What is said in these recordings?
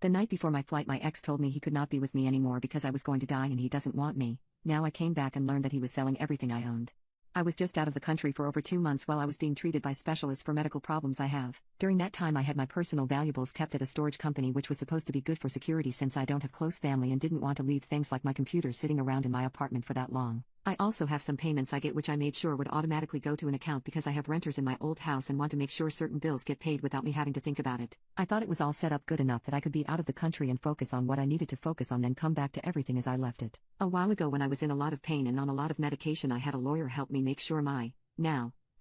The night before my flight, my ex told me he could not be with me anymore because I was going to die and he doesn't want me. Now I came back and learned that he was selling everything I owned. I was just out of the country for over 2 months while I was being treated by specialists for medical problems I have. During that time I had my personal valuables kept at a storage company, which was supposed to be good for security since I don't have close family and didn't want to leave things like my computer sitting around in my apartment for that long. I also have some payments I get which I made sure would automatically go to an account because I have renters in my old house and want to make sure certain bills get paid without me having to think about it. I thought it was all set up good enough that I could be out of the country and focus on what I needed to focus on, then come back to everything as I left it. A while ago when I was in a lot of pain and on a lot of medication, I had a lawyer help me make sure my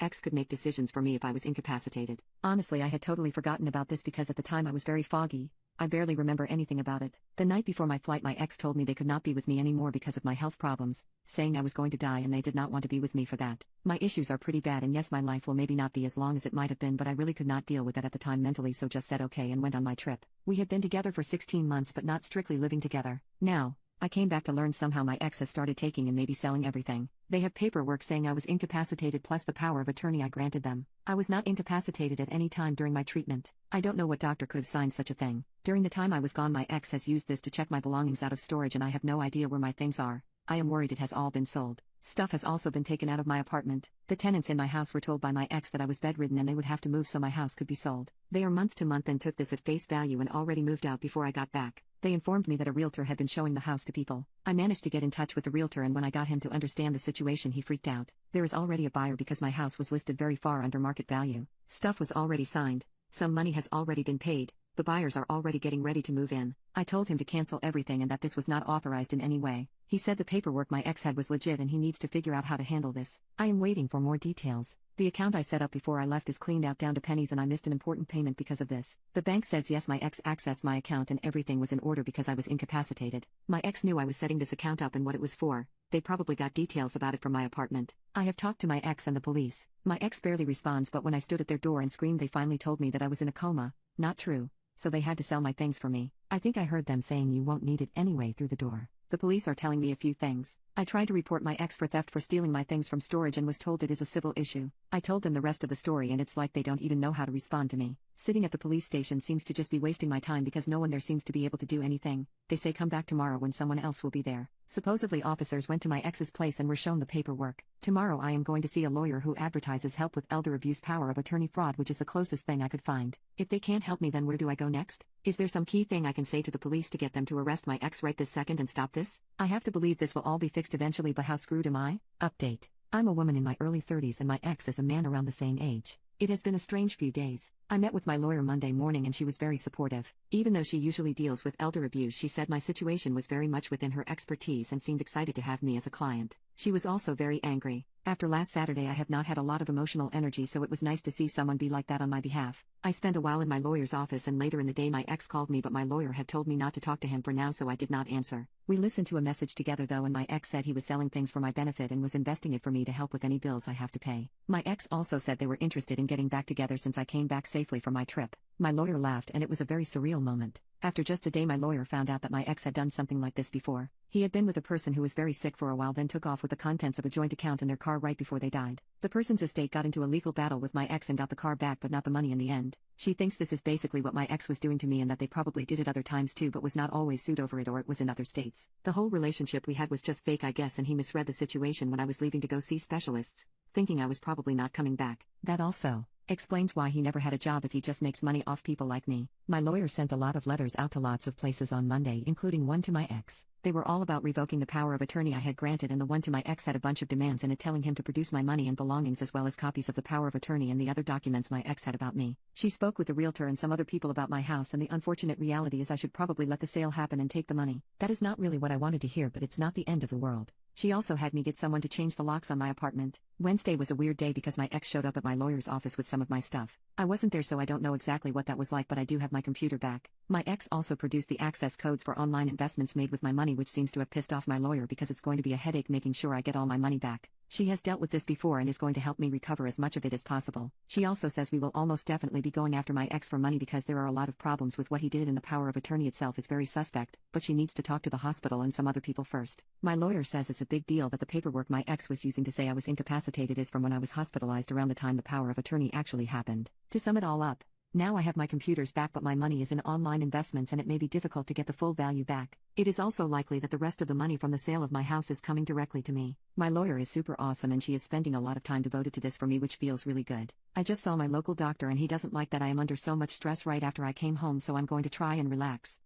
ex could make decisions for me if I was incapacitated. Honestly, I had totally forgotten about this because at the time I was very foggy. I barely remember anything about it. The night before my flight, my ex told me they could not be with me anymore because of my health problems, saying I was going to die and they did not want to be with me for that. My issues are pretty bad, and yes, my life will maybe not be as long as it might have been, but I really could not deal with that at the time mentally, so just said okay and went on my trip. We had been together for 16 months but not strictly living together. Now, I came back to learn somehow my ex has started taking and maybe selling everything. They have paperwork saying I was incapacitated plus the power of attorney I granted them. I was not incapacitated at any time during my treatment. I don't know what doctor could have signed such a thing. During the time I was gone, my ex has used this to check my belongings out of storage and I have no idea where my things are. I am worried it has all been sold. Stuff has also been taken out of my apartment. The tenants in my house were told by my ex that I was bedridden and they would have to move so my house could be sold. They are month to month and took this at face value and already moved out before I got back. They informed me that a realtor had been showing the house to people. I managed to get in touch with the realtor, and when I got him to understand the situation, he freaked out. There is already a buyer because my house was listed very far under market value. Stuff was already signed. Some money has already been paid. The buyers are already getting ready to move in. I told him to cancel everything and that this was not authorized in any way. He said the paperwork my ex had was legit and he needs to figure out how to handle this. I am waiting for more details. The account I set up before I left is cleaned out down to pennies and I missed an important payment because of this. The bank says yes, my ex accessed my account and everything was in order because I was incapacitated. My ex knew I was setting this account up and what it was for. They probably got details about it from my apartment. I have talked to my ex and the police. My ex barely responds, but when I stood at their door and screamed, they finally told me that I was in a coma. Not true. So they had to sell my things for me. I think I heard them saying you won't need it anyway through the door. The police are telling me a few things. I tried to report my ex for theft for stealing my things from storage and was told it is a civil issue. I told them the rest of the story and it's like they don't even know how to respond to me. Sitting at the police station seems to just be wasting my time because no one there seems to be able to do anything. They say come back tomorrow when someone else will be there. Supposedly officers went to my ex's place and were shown the paperwork. Tomorrow I am going to see a lawyer who advertises help with elder abuse power of attorney fraud, which is the closest thing I could find. If they can't help me, then where do I go next? Is there some key thing I can say to the police to get them to arrest my ex right this second and stop this? I have to believe this will all be fixed eventually, but how screwed am I? Update. I'm a woman in my early 30s and my ex is a man around the same age. It has been a strange few days. I met with my lawyer Monday morning and she was very supportive. Even though she usually deals with elder abuse, she said my situation was very much within her expertise and seemed excited to have me as a client. She was also very angry. After last Saturday I have not had a lot of emotional energy, so it was nice to see someone be like that on my behalf. I spent a while in my lawyer's office and later in the day my ex called me, but my lawyer had told me not to talk to him for now, so I did not answer. We listened to a message together though, and my ex said he was selling things for my benefit and was investing it for me to help with any bills I have to pay. My ex also said they were interested in getting back together since I came back safely from my trip. My lawyer laughed and it was a very surreal moment. After just a day my lawyer found out that my ex had done something like this before. He had been with a person who was very sick for a while, then took off with the contents of a joint account in their car right before they died. The person's estate got into a legal battle with my ex and got the car back but not the money in the end. She thinks this is basically what my ex was doing to me and that they probably did it other times too, but was not always sued over it or it was in other states. The whole relationship we had was just fake, I guess, and he misread the situation when I was leaving to go see specialists, thinking I was probably not coming back. That also explains why he never had a job if he just makes money off people like me. My lawyer sent a lot of letters out to lots of places on Monday, including one to my ex. They were all about revoking the power of attorney I had granted, and the one to my ex had a bunch of demands in it telling him to produce my money and belongings as well as copies of the power of attorney and the other documents my ex had about me. She spoke with the realtor and some other people about my house, and the unfortunate reality is I should probably let the sale happen and take the money. That is not really what I wanted to hear, but it's not the end of the world. She also had me get someone to change the locks on my apartment. Wednesday was a weird day because my ex showed up at my lawyer's office with some of my stuff. I wasn't there, so I don't know exactly what that was like, but I do have my computer back. My ex also produced the access codes for online investments made with my money, which seems to have pissed off my lawyer because it's going to be a headache making sure I get all my money back. She has dealt with this before and is going to help me recover as much of it as possible. She also says we will almost definitely be going after my ex for money because there are a lot of problems with what he did, and the power of attorney itself is very suspect, but she needs to talk to the hospital and some other people first. My lawyer says it's a big deal that the paperwork my ex was using to say I was incapacitated is from when I was hospitalized around the time the power of attorney actually happened. To sum it all up, Now I have my computers back, but my money is in online investments and it may be difficult to get the full value back. It is also likely that the rest of the money from the sale of my house is coming directly to me. My lawyer is super awesome and she is spending a lot of time devoted to this for me, which feels really good. I just saw my local doctor and he doesn't like that I am under so much stress right after I came home, so I'm going to try and relax.